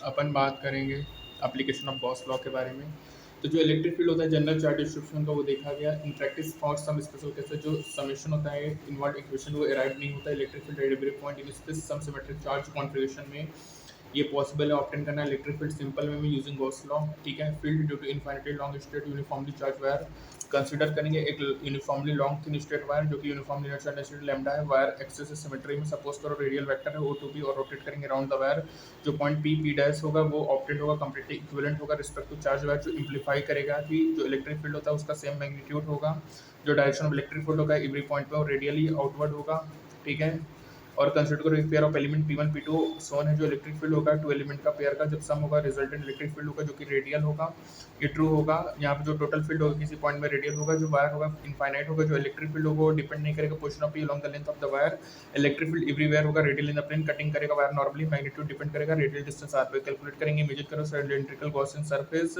अपन बात करेंगे application of Gauss law के बारे में। तो जो इलेक्ट्रिक फील्ड होता है जनरल चार्ट डिस्ट्रीब्यूशन का वो देखा गया। In practice for some special cases जो समेशन होता है इनवर्ट इक्वेशन वो अराइव नहीं होता। Electric field at every point in space some symmetric charge configuration में ये पॉसिबल है ऑब्टेन करना इलेक्ट्रिक फील्ड सिंपल वे में यूजिंग गॉस लॉ। ठीक है। Field due to infinitely long straight uniformly charge wire consider करेंगे एक uniformly long thin straight wire जो कि यूनिफॉर्मली इनर्शियल डेंसिटी लैम्डा है। वायर एक्सिस से सिमेट्री में सपोज करो रेडियल वेक्टर है ओ टू बी और रोटेट करेंगे अराउंड द वायर। जो पॉइंट पी पी डैश होगा वो ऑप्टेड होगा कंप्लीटली इक्विवेलेंट होगा रिस्पेक्ट टू चार्ज वायर जो इम्प्लीफाई करेगा कि जो इलेक्ट्रिक फील्ड होता है उसका सेम मैग्नीट्यूड होगा। जो डायरेक्शन ऑफ इलेक्ट्रिक फील्ड होगा एवरी पॉइंट पे वो रेडियली आउटवर्ड होगा। ठीक है। और कंसिडर करो एक pair of element P1 P2 सोन है जो इलेक्ट्रिक फील्ड होगा टू एलिमेंट का पेयर का जब सम होगा रिजल्टेंट इलेक्ट्रिक फील्ड होगा जो कि रेडियल होगा। ये ट्रू होगा। यहाँ पे जो टोटल फील्ड होगा किसी पॉइंट में रेडियल होगा। जो वायर होगा इनफाइनाइट होगा। जो इलेक्ट्रिक फील्ड होगा वो डिपेंड नहीं करेगा position of P along the length of the wire. Electric field everywhere होगा radial in the plane cutting करेगा वायर नॉर्मली। मैग्नीट्यूड डिपेंड करेगा रेडियल डिस्टेंस आर पे कैलकुलेट करेंगे इमेजिन करो सिलेंड्रिकल गॉसियन सरफेस।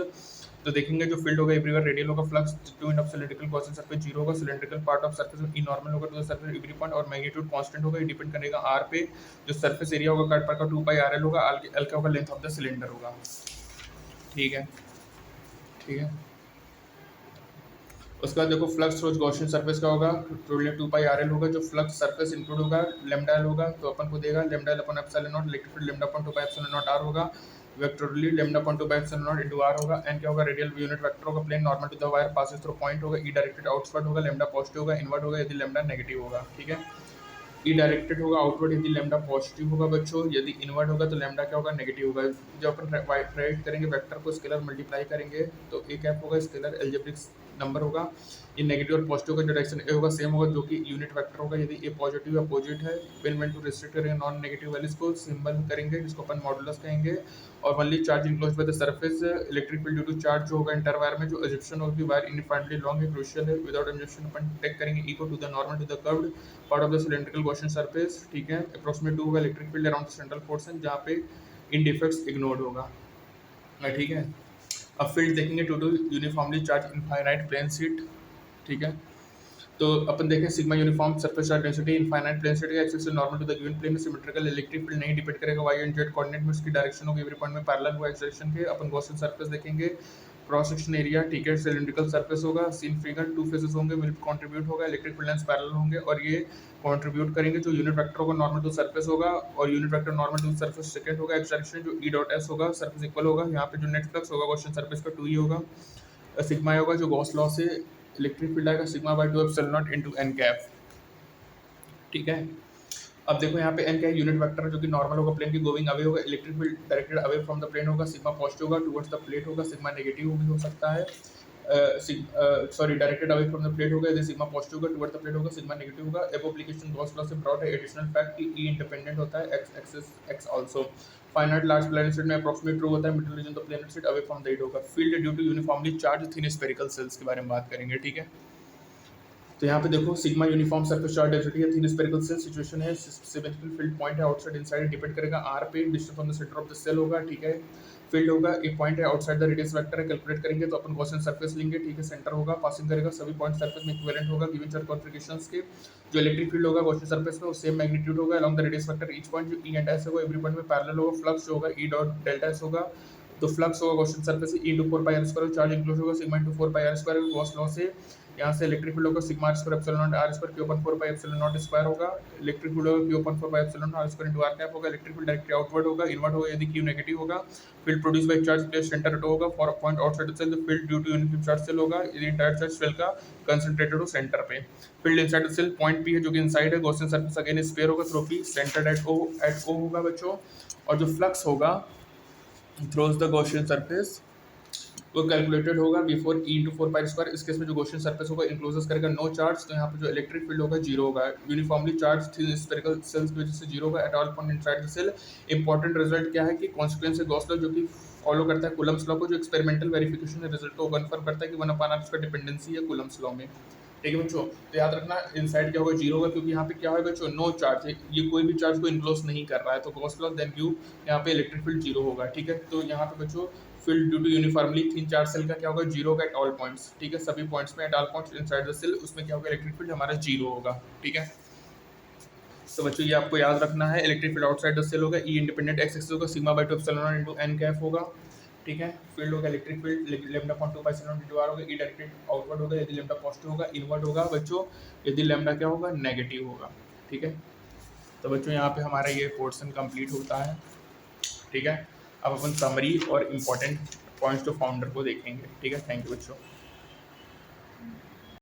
तो देखेंगे जो फील्ड होगा एवरीवेयर रेडियल होगा। Flux to end of cylindrical Gaussian surface zero होगा। Cylindrical part of surface E normal होगा to the surface every point और मैग्नीट्यूड कांस्टेंट होगा। ये डिपेंड करेगा आर पे। जो सरफेस एरिया होगा कट पर का 2 पाई आर एल होगा। एल का होगा लेंथ ऑफ द सिलेंडर होगा। ठीक है। ठीक है। उसके बाद देखो फ्लक्स थ्रू गॉसियन सरफेस का होगा टोटल 2 पाई आर एल होगा। जो फ्लक्स सरफेस इंक्लूड होगा लैम्डा एल होगा तो अपन को देगा lambda L upon epsilon naught electric field lambda upon 2 pi epsilon naught R होगा। Vectorly lambda upon 2 pi epsilon naught into R होगा। एन क्या होगा रेडियल यूनिट वेक्टर होगा plane normal to the wire passes through point होगा। E directed outward होगा lambda positive होगा inward होगा यदि लैम्डा नेगेटिव होगा। ठीक है। ई डायरेक्टेड होगा आउटवर्ड यदि लैम्डा पॉजिटिव होगा बच्चों। यदि इनवर्ड होगा तो लैम्डा क्या होगा नेगेटिव होगा। जब अपन राइट करेंगे वेक्टर को स्केलर मल्टीप्लाई करेंगे तो ए कैप होगा स्केलर एल्जेब्रिक नंबर होगा। ये नेगेटिव और पॉजिटिव का जो डायरेक्शन ए होगा सेम होगा जो कि यूनिट वेक्टर होगा। यदि ए पॉजिटिव या अपोजिट है when टू रिस्ट्रिक्ट करेंगे नॉन नेगेटिव वैल्यूज को सिंबल करेंगे जिसको अपन मॉडुलस कहेंगे। और only charge enclosed by the surface electric field due to charge जो होगा इंटर वायर में जो एजिप्शन होगी वायर इनफाइनाइटली लॉन्ग है क्रूशियल है। विदाउट एजिप्शन अपन टेक करेंगे equal to the normal to the curved part of the cylindrical Gaussian surface. ठीक है। अप्रोक्सीमेट 2 होगा electric field around the central portion जहाँ पे इन डिफेक्ट्स इग्नोर्ड होगा। ठीक है। अब फील्ड देखेंगे to uniformly charge infinite plane sheet. ठीक है। तो अपन देखें sigma uniform surface charge density infinite plane sheet का एक्सिस से normal to the given plane में सिमेट्रिकल इलेक्ट्रिक फील्ड नहीं डिपेंड करेगा वाई एंड जेड कोऑर्डिनेट में उसकी डायरेक्शन होगी एवरी पॉइंट में पैरेलल हुआ एक्स डायरेक्शन के। अपन गॉसियन सरफेस देखेंगे क्रॉस सेक्शन एरिया। ठीक है। सिलिंड्रिकल सरफेस होगा सीन फिगर 2 फेसेस होंगे विल कंट्रीब्यूट होगा इलेक्ट्रिक फील्ड लाइंस पैरेलल होंगे और ये कंट्रीब्यूट करेंगे। जो यूनिट वेक्टर होगा नॉर्मल टू सरफेस होगा और unit vector normal to surface second होगा एक्स डायरेक्शन जो ई डॉट एस होगा सरफेस इक्वल होगा। यहाँ पे जो नेट फ्लक्स होगा गॉसियन सरफेस का 2 ही होगा। सिग्मा होगा जो गॉस लॉ से इलेक्ट्रिक फील्ड आएगा sigma by 2 epsilon naught into n cap. ठीक है। अब देखो यहाँ पे एन क्या है यूनिट वेक्टर जो कि नॉर्मल होगा प्लेन की गोइंग अवे होगा। Electric field directed away from the plane होगा। सिग्मा पॉजिटिव होगा टुवर्ड्स द प्लेट होगा। सिग्मा नेगेटिव भी हो सकता है। Sorry directed away from the plate होगा यदि सिग्मा पॉजिटिव होगा टुवर्ड्स द प्लेट होगा सिग्मा नेगेटिव होगा। एब एप्लीकेशन गॉस लॉ से ब्रॉट है एडिशनल फैक्ट कि ई इंडिपेंडेंट होता है X axis X also. Finite large planet sheet में अप्रोक्सीमेट ट्रू होता है middle region the planet sheet away from the it होगा। Field due to uniformly charge thin spherical shells के बारे में बात करेंगे। ठीक है। तो यहाँ पे देखो sigma uniform surface charge density है थिन स्फेरिकल सेल सिचुएशन है सिमेट्रिकल फील्ड पॉइंट है आउटसाइड इनसाइड डिपेंड करेगा आर पे distance from the centre of the shell होगा। ठीक है। फील्ड होगा एक पॉइंट है आउटसाइड द रेडियस वेक्टर है कैलकुलेट करेंगे तो अपन गॉसियन सरफेस लेंगे। ठीक है। सेंटर होगा पासिंग करेगा सभी पॉइंट सरफेस में इक्विवेलेंट होगा गिवन चार्ज कॉन्फिगरेशंस के। जो इलेक्ट्रिक फील्ड होगा गॉसियन सरफेस में वो सेम मैग्नीट्यूड होगा along the radius vector each point जो ई एंड एस होगा एवरी पॉइंट में पैरेलल होगा। फ्लक्स जो होगा ई डॉट डेल्टा एस होगा। तो फ्लक्स होगा गॉसियन सरफेस से E to 4 pi R square charge enclose होगा sigma into 4 pi R square Gauss law से। यहाँ से इलेक्ट्रिक फील्ड होगा sigma R square epsilon naught R square Q upon 4 pi epsilon naught square होगा। Electric field होगा Q upon 4 pi epsilon naught R square into R cap होगा। Electric field directly outward होगा inward होगा यदि Q negative होगा। Field produce by charge place centre at होगा for point outside the shell. The field due to uniform charge shell होगा यदि entire charge shell का concentrated हो सेंटर पे। Field inside the shell point P है जो कि इनसाइड है गॉसियन सरफेस अगेन स्फीयर होगा through P centred at O होगा बच्चों। और जो फ्लक्स होगा थ्रूज द गॉसियन सरफेस वो कैलकुलेटेड होगा before E into 4 pi square. इस केस में जो गॉसियन सरफेस होगा इंक्लोजेस करेगा नो चार्ज तो यहाँ पे जो इलेक्ट्रिक फील्ड होगा जीरो होगा। Uniformly charge thin spherical shells की वजह से जीरो होगा at all point inside the shell. Important result क्या है कि कॉन्सिक्वेंस है गॉस लॉ जो कि फॉलो करता है कूलम्स लॉ को जो एक्सपेरिमेंटल वेरिफिकेशन रिजल्ट को कन्फर्म करता है कि 1/r उसका डिपेंडेंसी है कूलम्स लॉ में। ठीक है बच्चों। तो याद रखना इनसाइड क्या होगा जीरो होगा क्योंकि यहाँ पे क्या है बच्चों नो चार्ज है ये कोई भी चार्ज को इनक्लोज नहीं कर रहा है तो गॉस लॉ देन यू यहाँ पे इलेक्ट्रिक फील्ड जीरो होगा। ठीक है। तो यहाँ पे बच्चों field due to uniformly thin charge shell का क्या होगा जीरो होगा एट ऑल पॉइंट्स। ठीक है। सभी पॉइंट्स में at all points inside the shell उसमें क्या होगा इलेक्ट्रिक फील्ड हमारा जीरो होगा। ठीक है। तो बच्चों ये आपको याद रखना है, electric field outside the shell होगा, ई इंडिपेंडेंट एक्स एक्सिस होगा, sigma by 2 epsilon naught into n cap होगा, ठीक है। फील्ड होगा electric field lambda upon 2 pi epsilon naught into R होगा, ई डायरेक्टेड आउटवर्ड होगा यदि लैम्डा पॉजिटिव होगा, इनवर्ड होगा बच्चों यदि लैम्डा क्या होगा, नेगेटिव होगा, ठीक है। तो बच्चों यहाँ पे हमारा ये पोर्शन कंप्लीट होता है, ठीक है। अब अपन समरी और इम्पोर्टेंट पॉइंट्स टू फाउंडर को देखेंगे, ठीक है। थैंक यू बच्चों।